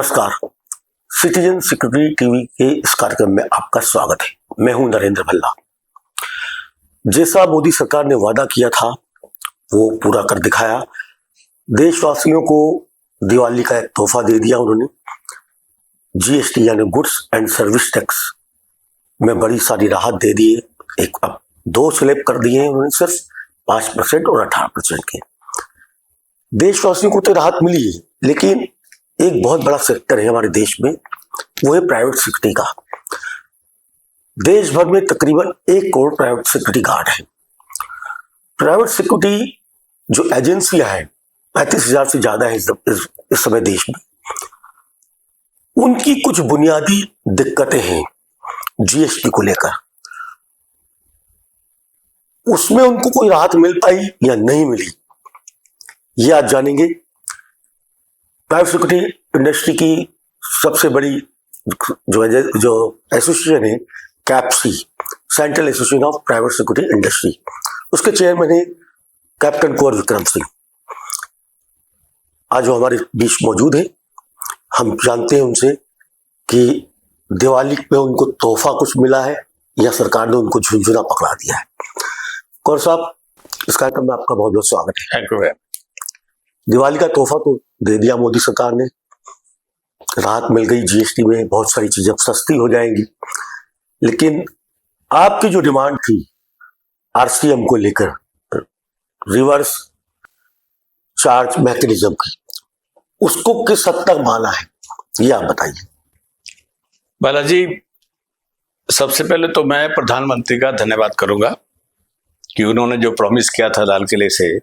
नमस्कार। Citizen security TV के इस कार्यक्रम में आपका स्वागत है। मैं हूं नरेंद्र भल्ला। जैसा मोदी सरकार ने वादा किया था वो पूरा कर दिखाया। देशवासियों को दिवाली का एक तोहफा दे दिया उन्होंने। जीएसटी यानी गुड्स एंड सर्विस टैक्स में बड़ी सारी राहत दे दी है। एक अब 2 स्लैब कर दिए हैं उन्होंने, सिर्फ 5% और 18% के। देशवासियों को तो राहत मिली है, लेकिन एक बहुत बड़ा सेक्टर है हमारे देश में, वो है प्राइवेट सिक्योरिटी का। देश भर में तकरीबन 1 करोड़ प्राइवेट सिक्योरिटी गार्ड है। प्राइवेट सिक्योरिटी जो एजेंसियां हैं 35,000 से ज्यादा है इस समय देश में। उनकी कुछ बुनियादी दिक्कतें हैं जीएसटी को लेकर। उसमें उनको कोई राहत मिल पाई या नहीं मिली, ये आज जानेंगे। प्राइवेट सिक्योरिटी इंडस्ट्री की सबसे बड़ी जो एसोसिएशन है, Capsey, central association of private security industry, उसके चेयरमैन है कैप्टन कुंवर विक्रम सिंह। आज वो हमारे बीच मौजूद है। हम जानते हैं उनसे कि दिवाली पे उनको तोहफा कुछ मिला है या सरकार ने उनको झुंझुना पकड़ा दिया है। कुंवर साहब, इस कार्यक्रम में आपका बहुत बहुत स्वागत है। Thank you. दिवाली का तोहफा तो दे दिया मोदी सरकार ने, राहत मिल गई जीएसटी में, बहुत सारी चीजें सस्ती हो जाएंगी। लेकिन आपकी जो डिमांड थी आरसीएम को लेकर, रिवर्स चार्ज मैकेनिज्म की, उसको किस हद तक माना है, ये आप बताइए। बालाजी, सबसे पहले तो मैं प्रधानमंत्री का धन्यवाद करूंगा कि उन्होंने जो प्रॉमिस किया था लाल किले से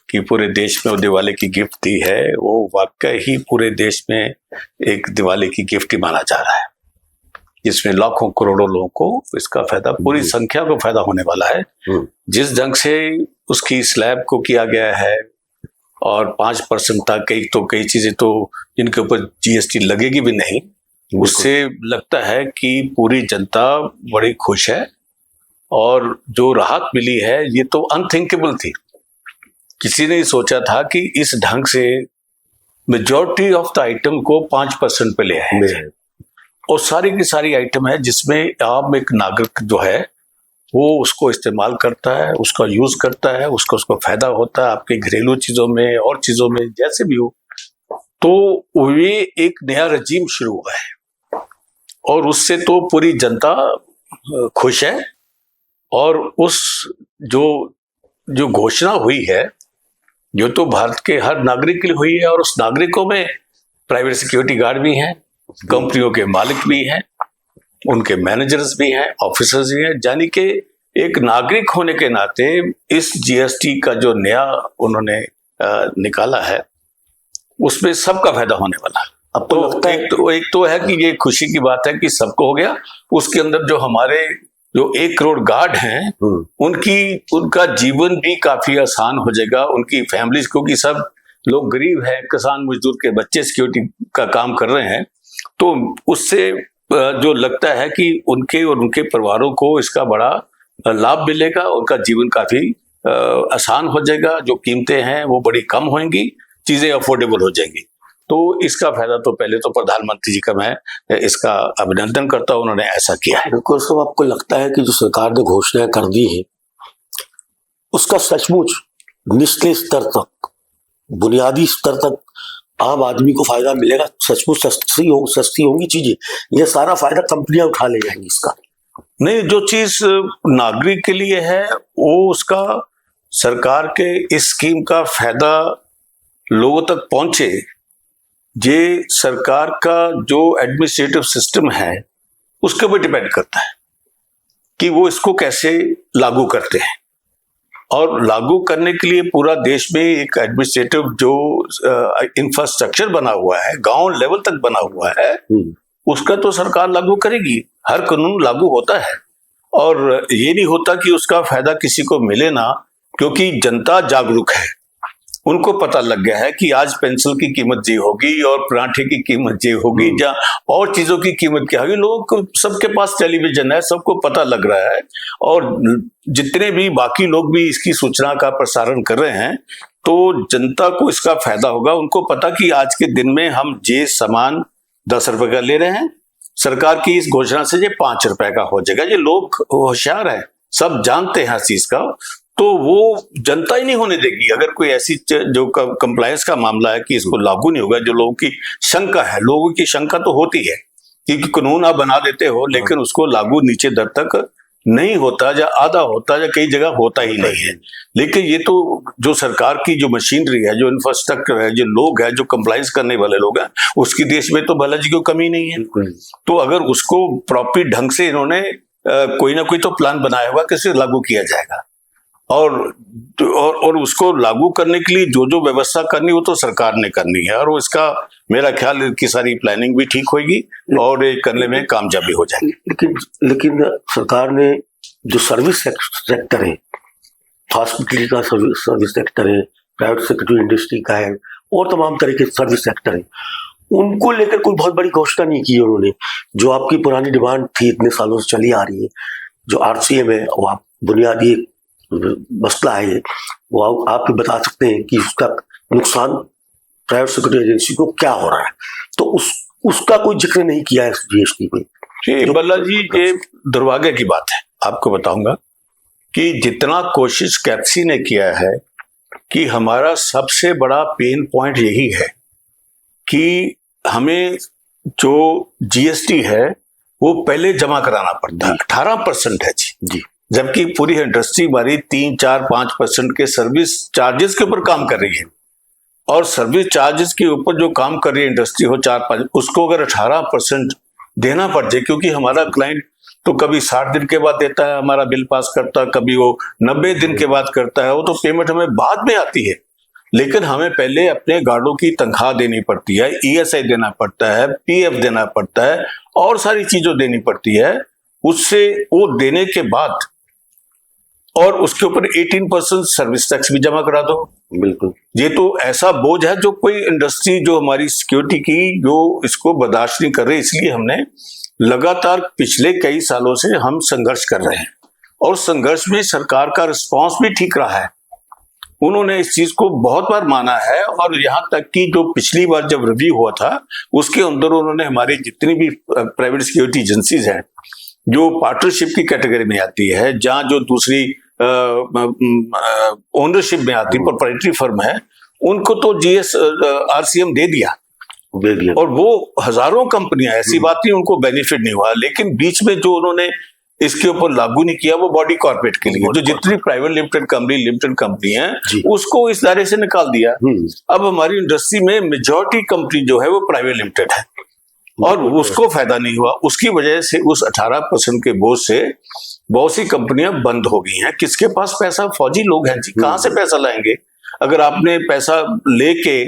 कि पूरे देश में वो दिवाली की गिफ्ट दी है, वो वाकई ही पूरे देश में एक दिवाली की गिफ्ट ही माना जा रहा है, जिसमें लाखों करोड़ों लोगों को इसका फायदा, पूरी संख्या को फायदा होने वाला है। जिस ढंग से उसकी स्लैब को किया गया है और 5% तक कई चीजें तो जिनके ऊपर जीएसटी लगेगी भी नहीं, उससे लगता है कि पूरी जनता बड़ी खुश है। और जो राहत मिली है ये तो अनथिंकेबल थी। किसी ने सोचा था कि इस ढंग से मेजॉरिटी ऑफ द आइटम को 5% पे ले आए, और सारी की सारी आइटम है जिसमें आम एक नागरिक जो है वो उसको इस्तेमाल करता है, उसका यूज करता है, उसको फायदा होता है आपके घरेलू चीजों में और चीजों में, जैसे भी हो। तो ये एक नया रजीम शुरू हुआ है और उससे तो पूरी जनता खुश है। और उस जो घोषणा हुई है, जो तो भारत के हर नागरिक के लिए हुई है, और उस नागरिकों में प्राइवेट सिक्योरिटी गार्ड भी हैं, कंपनियों के मालिक भी हैं, उनके मैनेजर्स भी हैं, ऑफिसर्स भी हैं। यानी कि एक नागरिक होने के नाते इस जीएसटी का जो नया उन्होंने निकाला है, उसमें सबका फायदा होने वाला है। अब तो लगता है एक तो है कि ये खुशी की बात है कि सबको हो गया। उसके अंदर जो हमारे जो 1 करोड़ गार्ड हैं, उनका जीवन भी काफी आसान हो जाएगा, उनकी फैमिलीज, क्योंकि सब लोग गरीब हैं, किसान मजदूर के बच्चे सिक्योरिटी का काम कर रहे हैं। तो उससे जो लगता है कि उनके और उनके परिवारों को इसका बड़ा लाभ मिलेगा, उनका जीवन काफी आसान हो जाएगा, जो कीमतें हैं वो बड़ी कम होंगी, चीजें अफोर्डेबल हो जाएंगी। तो इसका फायदा तो पहले तो प्रधानमंत्री जी का मैं इसका अभिनंदन करता हूं, उन्होंने ऐसा किया है। बिल्कुल। सब आपको लगता है कि जो सरकार ने घोषणाएं कर दी है उसका सचमुच निचले स्तर तक, बुनियादी स्तर तक आम आदमी को फायदा मिलेगा? सचमुच सस्ती होंगी चीजें, ये सारा फायदा कंपनियां उठा ले जाएंगी इसका? नहीं, जो चीज नागरिक के लिए है वो उसका सरकार के इस स्कीम का फायदा लोगों तक पहुंचे, ये सरकार का जो एडमिनिस्ट्रेटिव सिस्टम है उसके ऊपर डिपेंड करता है कि वो इसको कैसे लागू करते हैं। और लागू करने के लिए पूरा देश में एक एडमिनिस्ट्रेटिव जो इंफ्रास्ट्रक्चर बना हुआ है, गांव लेवल तक बना हुआ है, उसका तो सरकार लागू करेगी। हर कानून लागू होता है और ये नहीं होता कि उसका फायदा किसी को मिले ना, क्योंकि जनता जागरूक है। उनको पता लग गया है कि आज पेंसिल की कीमत ये होगी और पराठे की कीमत ये होगी, या और चीजों की कीमत क्या होगी। लोगों को सबके पास टेलीविजन है, सबको पता लग रहा है, और जितने भी बाकी लोग भी इसकी सूचना का प्रसारण कर रहे हैं, तो जनता को इसका फायदा होगा। उनको पता कि आज के दिन में हम ये सामान 10 रुपए का ले रहे हैं, सरकार की इस घोषणा से ये 5 रुपए का हो जाएगा। ये लोग होशियार है, सब जानते हैं इस चीज का, तो वो जनता ही नहीं होने देगी। अगर कोई ऐसी जो कंप्लायंस का मामला है कि इसको लागू नहीं होगा, जो लोगों की शंका है, लोगों की शंका तो होती है कि कानून आप बना देते हो लेकिन उसको लागू नीचे दर तक नहीं होता, या आधा होता, या कई जगह होता ही नहीं है। लेकिन ये तो जो सरकार की जो मशीनरी है, जो इंफ्रास्ट्रक्चर है, जो लोग हैं, जो कंप्लायंस करने वाले लोग हैं, उसकी देश में तो बालाजी को कमी नहीं है। तो अगर उसको प्रॉपर ढंग से इन्होंने कोई ना कोई तो प्लान बनाया होगा कि इसे लागू किया जाएगा, और उसको लागू करने के लिए जो जो व्यवस्था करनी वो तो सरकार ने करनी है, और उसका मेरा ख्याल की सारी प्लानिंग भी ठीक होगी और ये करने में कामयाबी हो जाएगी। लेकिन सरकार ने जो सर्विस सेक्टर है, हॉस्पिटल का सर्विस सेक्टर है, प्राइवेट सेक्टर इंडस्ट्री का है, और तमाम तरह के सर्विस सेक्टर है, उनको लेकर कोई बहुत बड़ी घोषणा नहीं की उन्होंने। जो आपकी पुरानी डिमांड थी, इतने सालों से चली आ रही है, जो आरसीएम है, वो आप बुनियादी मसला है, वो आप बता सकते हैं कि उसका नुकसान प्राइवेट सेक्टर एजेंसी को क्या हो रहा है, तो उसका कोई जिक्र नहीं किया है जीएसटी में। जी बल्ला जी, ये दुर्भाग्य की बात है। आपको बताऊंगा कि जितना कोशिश कैप्सी ने किया है, कि हमारा सबसे बड़ा पेन पॉइंट यही है कि हमें जो जीएसटी है वो पहले जमा कराना पड़ता है। 18% है जी, जबकि पूरी इंडस्ट्री हमारी 3-4-5% के सर्विस चार्जेस के ऊपर काम कर रही है, और सर्विस चार्जेस के ऊपर जो काम कर रही है इंडस्ट्री हो 4-5, उसको अगर 18% देना पड़ जाए, क्योंकि हमारा क्लाइंट तो कभी 60 दिन के बाद देता है, हमारा बिल पास करता है, कभी वो 90 दिन के बाद करता है, वो तो पेमेंट हमें बाद में आती है, लेकिन हमें पहले अपने गार्डों की तनख्वाह देनी पड़ती है, ईएसआई देना पड़ता है, पीएफ देना पड़ता है, और सारी चीजों देनी पड़ती है। उससे वो देने के बाद और उसके ऊपर 18% सर्विस टैक्स भी जमा करा दो। बिल्कुल, ये तो ऐसा बोझ है जो कोई इंडस्ट्री जो हमारी सिक्योरिटी की जो इसको बर्दाश्त नहीं कर रही। इसलिए हमने लगातार पिछले कई सालों से हम संघर्ष कर रहे हैं, और संघर्ष में सरकार का रिस्पांस भी ठीक रहा है। उन्होंने इस चीज को बहुत बार माना है, और यहाँ तक कि जो पिछली बार जब रिव्यू हुआ था उसके अंदर उन्होंने हमारी जितनी भी प्राइवेट सिक्योरिटी एजेंसीज हैं जो पार्टनरशिप की कैटेगरी में आती है, जहाँ जो दूसरी ओनरशिप में आती प्रोप्राइटरी फर्म है, उनको तो आरसीएम दे दिया, और वो हजारों कंपनियां, ऐसी बात नहीं उनको बेनिफिट नहीं हुआ। लेकिन बीच में जो उन्होंने इसके ऊपर लागू नहीं किया वो बॉडी कॉर्पोरेट के लिए, जो जितनी प्राइवेट लिमिटेड कंपनी है उसको इस दायरे से निकाल दिया। अब हमारी इंडस्ट्री में मेजॉरिटी कंपनी जो है वो प्राइवेट लिमिटेड है, और उसको फायदा नहीं हुआ। उसकी वजह से उस 18% के बोझ से बहुत सी कंपनियां बंद हो गई हैं। किसके पास पैसा? फौजी लोग हैं जी, कहां से पैसा लाएंगे? अगर आपने पैसा लेके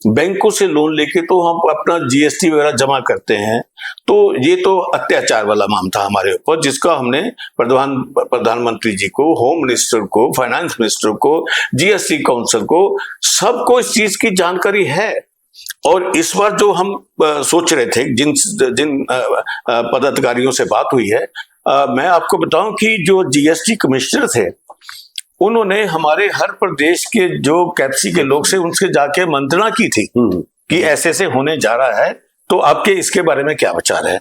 बैंकों से लोन लेके तो हम अपना जीएसटी वगैरह जमा करते हैं, तो ये तो अत्याचार वाला मामला था हमारे ऊपर, जिसका हमने प्रधानमंत्री जी को, होम मिनिस्टर को, फाइनेंस मिनिस्टर को, जीएसटी काउंसिल को, सबको इस चीज की जानकारी है। और इस बार जो हम सोच रहे थे, जिन पदाधिकारियों से बात हुई है, मैं आपको बताऊं कि जो जीएसटी कमिश्नर थे उन्होंने हमारे हर प्रदेश के जो कैप्सी के लोग से उनसे जाके मंत्रणा की थी कि ऐसे ऐसे होने जा रहा है, तो आपके इसके बारे में क्या विचार है।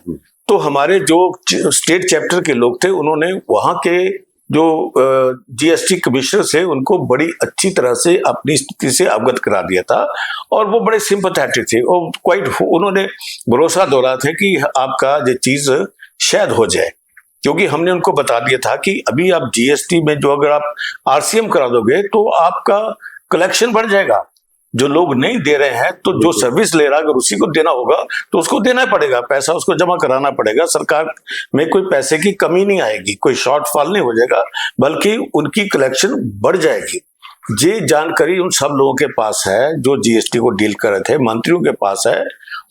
तो हमारे जो स्टेट चैप्टर के लोग थे उन्होंने वहां के जो जीएसटी कमिश्नर से उनको बड़ी अच्छी तरह से अपनी स्थिति से अवगत करा दिया था, और वो बड़े सिंपैथेटिक थे, और क्वाइट उन्होंने भरोसा दिलाया था कि आपका ये चीज शायद हो जाए, क्योंकि हमने उनको बता दिया था कि अभी आप जीएसटी में जो अगर आप आरसीएम करा दोगे तो आपका कलेक्शन बढ़ जाएगा। जो लोग नहीं दे रहे हैं, तो जो सर्विस ले रहा है अगर उसी को देना होगा तो उसको देना पड़ेगा, पैसा उसको जमा कराना पड़ेगा। सरकार में कोई पैसे की कमी नहीं आएगी, कोई शॉर्टफॉल नहीं हो जाएगा, बल्कि उनकी कलेक्शन बढ़ जाएगी। ये जानकारी उन सब लोगों के पास है जो जीएसटी को डील कर रहे थे, मंत्रियों के पास है,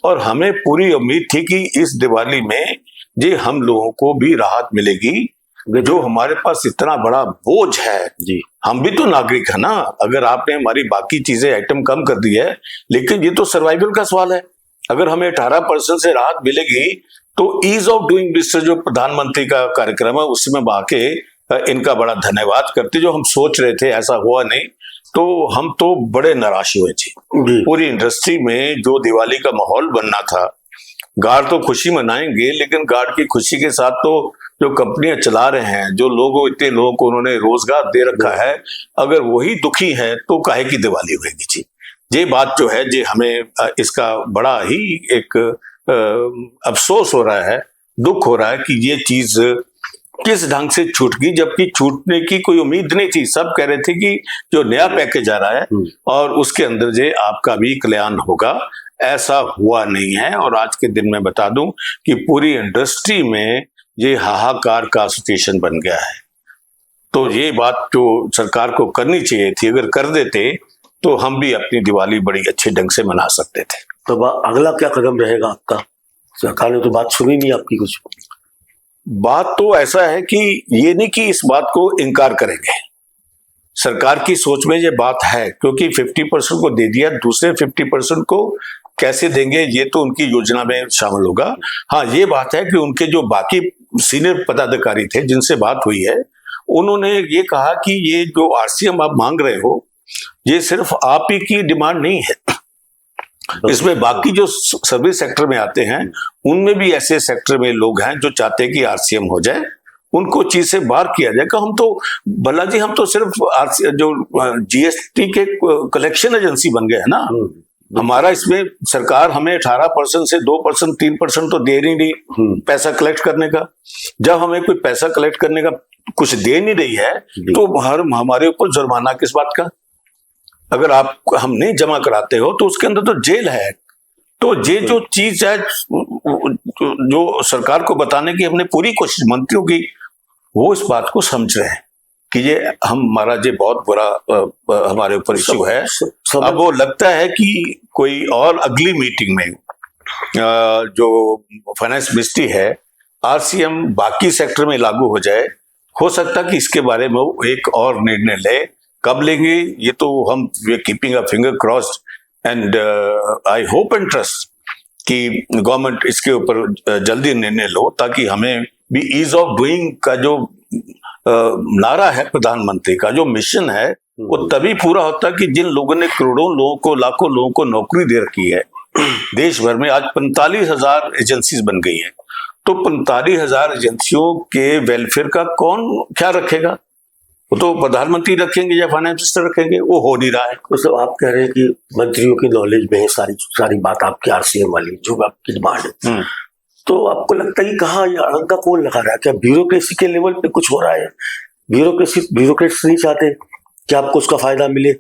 और हमें पूरी उम्मीद थी कि इस दिवाली में ये हम लोगों को भी राहत मिलेगी। जो हमारे पास इतना बड़ा बोझ है जी, हम भी तो नागरिक है ना। अगर आपने हमारी बाकी चीजें आइटम कम कर दी है, लेकिन ये तो सर्वाइवल का सवाल है। अगर हमें 18% से राहत मिलेगी तो ईज ऑफ डूइंग बिजनेस जो प्रधानमंत्री का कार्यक्रम है उसमें आके इनका बड़ा धन्यवाद करते। जो हम सोच रहे थे ऐसा हुआ नहीं, तो हम तो बड़े निराश हुए थे। पूरी इंडस्ट्री में जो दिवाली का माहौल बनना था, गार्ड तो खुशी मनाएंगे, लेकिन गार्ड की खुशी के साथ तो जो कंपनियां चला रहे हैं, जो लोगों, इतने लोगों को उन्होंने रोजगार दे रखा है, अगर वही दुखी है तो काहे की दिवाली होगी जी। ये बात जो है, ये हमें इसका बड़ा ही एक अफसोस हो रहा है, दुख हो रहा है कि ये चीज किस ढंग से छूट गई, जबकि छूटने की कोई उम्मीद नहीं थी। सब कह रहे थे कि जो नया पैकेज आ रहा है और उसके अंदर जो आपका भी कल्याण होगा, ऐसा हुआ नहीं है। और आज के दिन में बता दूं कि पूरी इंडस्ट्री में ये हाहाकार का सिचुएशन बन गया है। तो ये बात जो सरकार को करनी चाहिए थी, अगर कर देते तो हम भी अपनी दिवाली बड़ी अच्छे ढंग से मना सकते थे। तो अगला क्या कदम रहेगा आपका? सरकार ने तो बात सुनी नहीं आपकी कुछ। बात तो ऐसा है कि ये नहीं कि इस बात को इनकार करेंगे, सरकार की सोच में ये बात है, क्योंकि 50% को दे दिया, दूसरे 50% को कैसे देंगे ये तो उनकी योजना में शामिल होगा। हाँ, ये बात है कि उनके जो बाकी सीनियर पदाधिकारी थे जिनसे बात हुई है, उन्होंने ये कहा कि ये जो आरसीएम आप मांग रहे हो, ये सिर्फ आप ही की डिमांड नहीं है, इसमें बाकी जो सर्विस सेक्टर में आते हैं उनमें भी ऐसे सेक्टर में लोग हैं जो चाहते हैं कि आरसीएम हो जाए, उनको चीज से बाहर किया जाए। हम तो भला जी, हम तो सिर्फ जो जीएसटी के कलेक्शन एजेंसी बन गए हैं ना। हमारा इसमें सरकार हमें 18% से 2%, 3% तो दे नहीं पैसा कलेक्ट करने का। जब हमें कोई पैसा कलेक्ट करने का कुछ दे नहीं रही है, तो हमारे ऊपर जुर्माना किस बात का? अगर आप हम नहीं जमा कराते हो तो उसके अंदर तो जेल है। तो ये जो चीज है, जो सरकार को बताने की हमने पूरी कोशिश मंत्रियों की, वो इस बात को समझ रहे हैं कि ये हमारा ये बहुत बुरा हमारे ऊपर इश्यू है। अब वो लगता है कि कोई और अगली मीटिंग में जो फाइनेंस मिनिस्ट्री है, आरसीएम बाकी सेक्टर में लागू हो जाए। हो सकता कि इसके बारे में वो एक और निर्णय ले। कब लेंगे ये तो हम we are keeping a finger crossed and I hope and trust कि गवर्नमेंट इसके ऊपर जल्दी निर्णय लो, ताकि हमें भी ईज ऑफ डूइंग का जो नारा है प्रधानमंत्री का, जो मिशन है, वो तभी पूरा होता है कि जिन लोगों ने करोड़ों लोगों को, लाखों लोगों को नौकरी दे रखी है देश भर में। आज 45,000 एजेंसीज बन गई हैं, तो 45,000 एजेंसियों के वेलफेयर का कौन ख्याल रखेगा? वो तो प्रधानमंत्री रखेंगे या फाइनेंस मिनिस्टर रखेंगे, वो हो नहीं रहा है। तो आप कह रहे हैं कि मंत्रियों की नॉलेज में है सारी बात आपकी आरसीएम वाली, जो आपकी डिमांड है। तो आपको लगता है कि कहाँ ये अड़ंगा कौन लगा रहा है? क्या ब्यूरोक्रेसी के लेवल पे कुछ हो रहा है? ब्यूरोक्रेट्स नहीं चाहते कि आपको उसका फायदा मिले?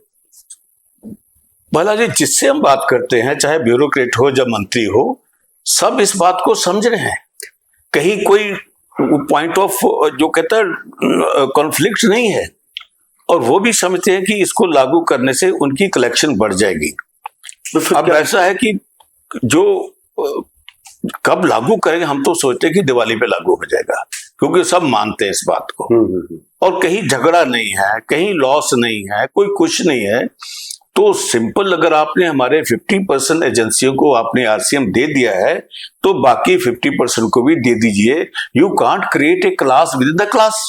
भला जी, जिससे हम बात करते हैं, चाहे ब्यूरोक्रेट हो या मंत्री हो, सब इस बात को समझ रहे हैं। कहीं कोई पॉइंट ऑफ जो कहता है कॉन्फ्लिक्ट नहीं है, और वो भी समझते हैं कि इसको लागू करने से उनकी कलेक्शन बढ़ जाएगी। तो अब ऐसा है कि जो कब लागू करेंगे, हम तो सोचते हैं कि दिवाली पे लागू हो जाएगा, क्योंकि सब मानते हैं इस बात को। और कहीं झगड़ा नहीं है, कहीं लॉस नहीं है, कोई कुछ नहीं है। तो सिंपल, अगर आपने हमारे 50% एजेंसियों को आपने आरसीएम दे दिया है, तो बाकी 50% को भी दे दीजिए। You can't create a class with the class.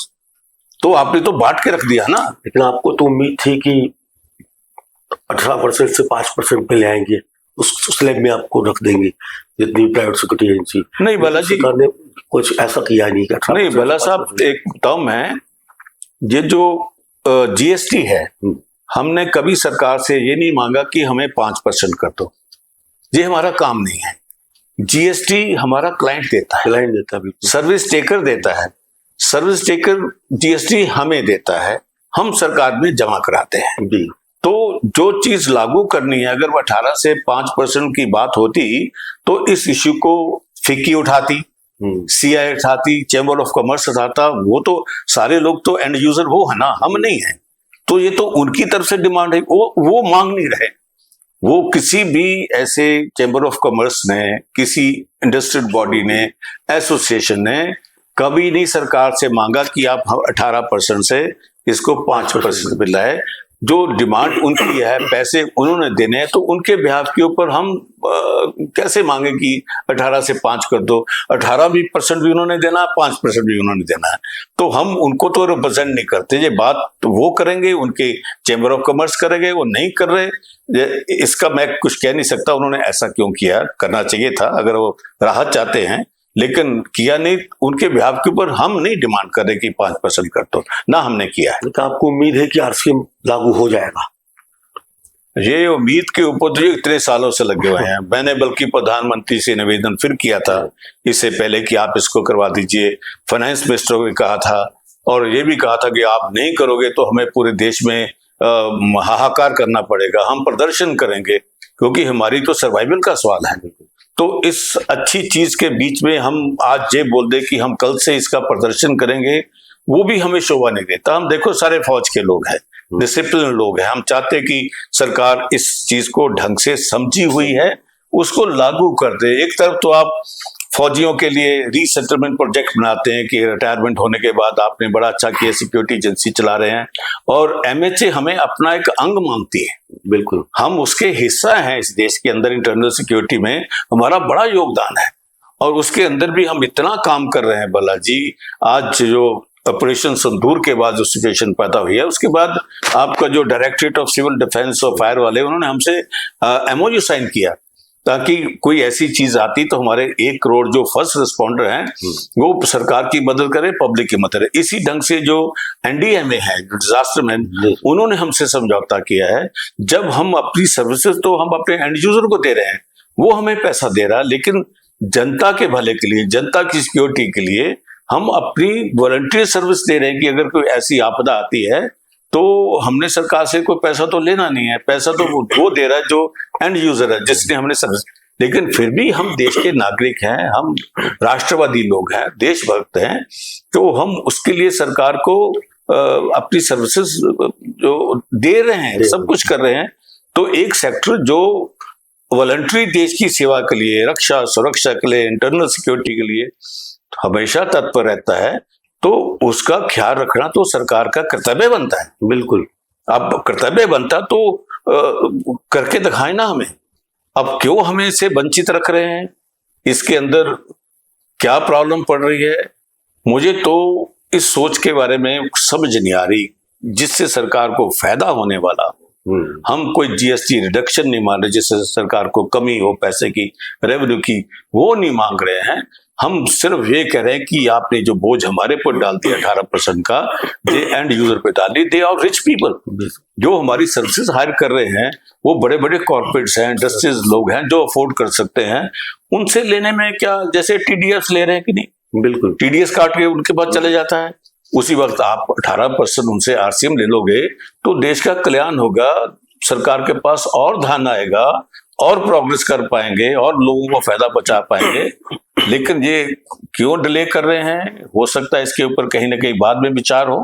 तो आपने तो बांट के रख दिया ना। लेकिन आपको तो उम्मीद थी कि 18% से 5% पे ले आएंगे, उस स्लैब में आपको रख देंगे जितनी प्राइवेट सिक्योरिटी एजेंसी। नहीं भला जी, सरकार ने कुछ ऐसा किया नहीं। नहीं भला साहब, एक बताऊं मैं, ये जो जीएसटी है, हमने कभी सरकार से ये नहीं मांगा कि हमें 5% कर दो। ये हमारा काम नहीं है। जीएसटी हमारा क्लाइंट देता है, सर्विस टेकर देता है। सर्विस टेकर जीएसटी हमें देता है, हम सरकार में जमा कराते हैं। तो जो चीज लागू करनी है, अगर वो 18 से 5% की बात होती तो इस इश्यू को फिक्की उठाती, सीआई उठाती, चैम्बर ऑफ कॉमर्स उठाता। वो तो सारे लोग तो एंड यूजर वो है ना, हम नहीं है। तो ये तो उनकी तरफ से डिमांड है, वो मांग नहीं रहे। वो किसी भी ऐसे चैम्बर ऑफ कॉमर्स ने, किसी इंडस्ट्रियल बॉडी ने, एसोसिएशन ने कभी नहीं सरकार से मांगा कि आप 18% से इसको 5% पे लाए। जो डिमांड उनकी है, पैसे उन्होंने देने हैं, तो उनके बिहाफ के ऊपर हम कैसे मांगे कि 18 से 5 कर दो। 18% भी उन्होंने देना है, 5% भी उन्होंने देना है, तो हम उनको तो रिप्रेजेंट नहीं करते। ये बात तो वो करेंगे, उनके चैम्बर ऑफ कॉमर्स करेंगे, वो नहीं कर रहे, इसका मैं कुछ कह नहीं सकता उन्होंने ऐसा क्यों किया। करना चाहिए था अगर वो राहत चाहते हैं, लेकिन किया नहीं। उनके बिहाफ के ऊपर हम नहीं डिमांड कर रहे कि 5% कर दो, ना हमने किया है। तो आपको उम्मीद है कि आरसीएम लागू हो जाएगा? ये उम्मीद के ऊपर तो ये इतने सालों से लगे हुए हैं। मैंने बल्कि प्रधानमंत्री से निवेदन फिर किया था इससे पहले कि आप इसको करवा दीजिए। फाइनेंस मिनिस्टर को भी कहा था, और ये भी कहा था कि आप नहीं करोगे तो हमें पूरे देश में हाहाकार करना पड़ेगा, हम प्रदर्शन करेंगे, क्योंकि हमारी तो सर्वाइवल का सवाल है। तो इस अच्छी चीज के बीच में हम आज ये बोल दे कि हम कल से इसका प्रदर्शन करेंगे, वो भी हमें शोभा नहीं देता। हम देखो सारे फौज के लोग हैं, डिसिप्लिन लोग हैं, हम चाहते हैं कि सरकार इस चीज को ढंग से समझी हुई है, उसको लागू कर दे। एक तरफ तो आप फौजियों के लिए रीसेटलमेंट प्रोजेक्ट बनाते हैं कि रिटायरमेंट होने के बाद आपने बड़ा अच्छा किया, सिक्योरिटी एजेंसी चला रहे हैं, और एमएचए हमें अपना एक अंग मांगती है। बिल्कुल, हम उसके हिस्सा हैं इस देश के अंदर। इंटरनल सिक्योरिटी में हमारा बड़ा योगदान है, और उसके अंदर भी हम इतना काम कर रहे हैं बालाजी। आज जो ऑपरेशन सिंदूर के बाद जो सिचुएशन पैदा हुई है, उसके बाद आपका जो डायरेक्टरेट ऑफ सिविल डिफेंस और फायर वाले, उन्होंने हमसे एमओयू साइन किया ताकि कोई ऐसी चीज आती तो हमारे 1 करोड़ जो फर्स्ट रिस्पॉन्डर हैं वो सरकार की मदद करे, पब्लिक की मदद करे। इसी ढंग से जो एनडीएमए है, डिजास्टर मैन, उन्होंने हमसे समझौता किया है। जब हम अपनी सर्विसेज तो हम अपने एंड यूजर को दे रहे हैं, वो हमें पैसा दे रहा है, लेकिन जनता के भले के लिए, जनता की सिक्योरिटी के लिए हम अपनी वॉलंटियर सर्विस दे रहे हैं कि अगर कोई ऐसी आपदा आती है तो हमने सरकार से कोई पैसा तो लेना नहीं है। पैसा तो वो दे रहा है जो एंड यूजर है, जिसने हमने सर्विस। लेकिन फिर भी हम देश के नागरिक हैं, हम राष्ट्रवादी लोग हैं, देशभक्त हैं, तो हम उसके लिए सरकार को अपनी सर्विसेज जो दे रहे हैं, सब कुछ कर रहे हैं। तो एक सेक्टर जो वॉलंटरी देश की सेवा के लिए, रक्षा सुरक्षा के लिए, इंटरनल सिक्योरिटी के लिए हमेशा तत्पर रहता है, तो उसका ख्याल रखना तो सरकार का कर्तव्य बनता है। बिल्कुल, अब कर्तव्य बनता तो करके दिखाए ना हमें। अब क्यों हमें इसे वंचित रख रहे हैं, इसके अंदर क्या प्रॉब्लम पड़ रही है, मुझे तो इस सोच के बारे में समझ नहीं आ रही जिससे सरकार को फायदा होने वाला। हम कोई जीएसटी रिडक्शन नहीं मान रहे जिससे सरकार को कमी हो पैसे की, रेवेन्यू की, वो नहीं मांग रहे हैं। हम सिर्फ ये कह रहे हैं कि आपने जो बोझ हमारे पर डाल दिया 18% का, ये एंड यूजर पे डाल दी। दे आर रिच पीपल जो हमारी सर्विसेज हायर कर रहे हैं, वो बड़े बड़े कॉर्पोरेट्स हैं, इंडस्ट्रीज लोग हैं जो अफोर्ड कर सकते हैं। उनसे लेने में क्या, जैसे टीडीएस ले रहे हैं कि नहीं, बिल्कुल टीडीएस काट के उनके पास चले जाता है, उसी वक्त आप 18% उनसे आरसीएम ले लोगे तो देश का कल्याण होगा, सरकार के पास और धन आएगा, और प्रोग्रेस कर पाएंगे, और लोगों को फायदा पहुंचा पाएंगे। लेकिन ये क्यों डिले कर रहे हैं, हो सकता है इसके ऊपर कहीं ना कहीं बाद में विचार हो।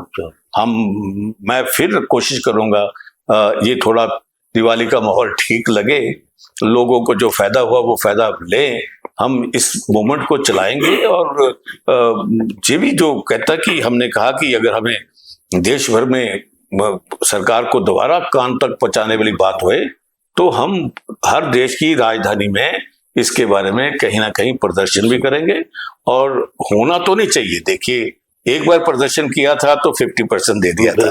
मैं फिर कोशिश करूंगा ये थोड़ा दिवाली का माहौल ठीक लगे, लोगों को जो फायदा हुआ वो फायदा ले, हम इस मूवमेंट को चलाएंगे। और ये भी जो कहता कि हमने कहा कि अगर हमें देश भर में सरकार को दोबारा कान तक पहुंचाने वाली बात हुए तो हम हर देश की राजधानी में इसके बारे में कहीं ना कहीं प्रदर्शन भी करेंगे। और होना तो नहीं चाहिए, देखिए एक बार प्रदर्शन किया था तो 50% दे दिया था,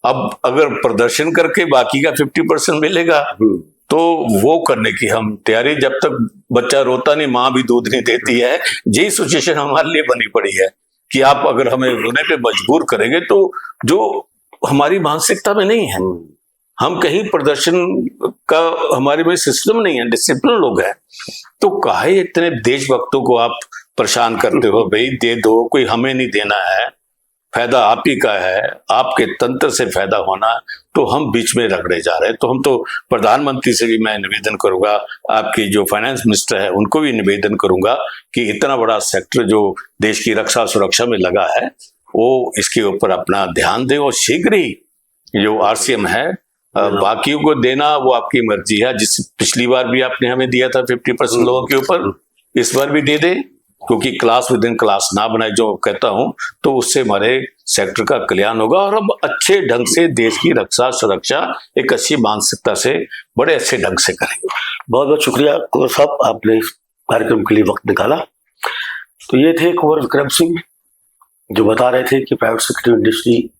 अब अगर प्रदर्शन करके बाकी का 50% मिलेगा तो वो करने की हम तैयारी। जब तक बच्चा रोता नहीं, माँ भी दूध नहीं देती है, यही सिचुएशन हमारे लिए बनी पड़ी है कि आप अगर हमें रोने पे मजबूर करेंगे तो जो हमारी मानसिकता में नहीं है, हम कहीं प्रदर्शन का हमारे में सिस्टम नहीं है, डिसिप्लिन लोग हैं, तो काहे इतने देशभक्तों को आप परेशान करते हो। भाई दे दो, कोई हमें नहीं देना है, फायदा आप ही का है, आपके तंत्र से फायदा होना, तो हम बीच में रगड़े जा रहे हैं। तो हम तो प्रधानमंत्री से भी मैं निवेदन करूंगा, आपकी जो फाइनेंस मिनिस्टर है उनको भी निवेदन करूंगा कि इतना बड़ा सेक्टर जो देश की रक्षा सुरक्षा में लगा है वो इसके ऊपर अपना ध्यान दे, और शीघ्र ही जो आरसीएम है बाकियों को देना वो आपकी मर्जी है। जिस पिछली बार भी आपने हमें दिया था 50% लोगों के ऊपर, इस बार भी दे दे, क्योंकि क्लास विद इन क्लास ना बनाए जो कहता हूं, तो उससे हमारे सेक्टर का कल्याण होगा और हम अच्छे ढंग से देश की रक्षा सुरक्षा एक अच्छी मानसिकता से बड़े अच्छे ढंग से करेंगे। बहुत बहुत शुक्रिया कुंवर साहब, आपने इस कार्यक्रम के लिए वक्त निकाला। तो ये थे कुंवर विक्रम सिंह, जो बता रहे थे कि प्राइवेट सेक्टर इंडस्ट्री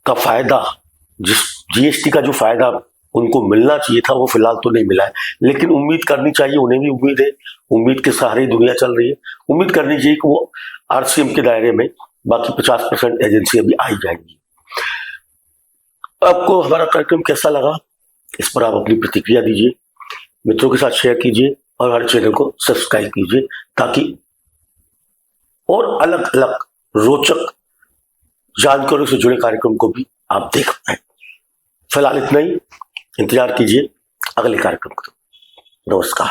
का फायदा, जिस जीएसटी का जो फायदा उनको मिलना चाहिए था वो फिलहाल तो नहीं मिला है, लेकिन उम्मीद करनी चाहिए, उन्हें भी उम्मीद है, उम्मीद के सहारे दुनिया चल रही है। उम्मीद करनी चाहिए कि वो आरसीएम के दायरे में बाकी 50% एजेंसी अभी आई जाएंगी। आपको हमारा कार्यक्रम कैसा लगा, इस पर आप अपनी प्रतिक्रिया दीजिए, मित्रों के साथ शेयर कीजिए और हमारे चैनल को सब्सक्राइब कीजिए, ताकि और अलग अलग रोचक जानकारियों से जुड़े कार्यक्रम को भी आप देख पाए। फिलहाल इतना ही, इंतजार कीजिए अगले कार्यक्रम का। नमस्कार।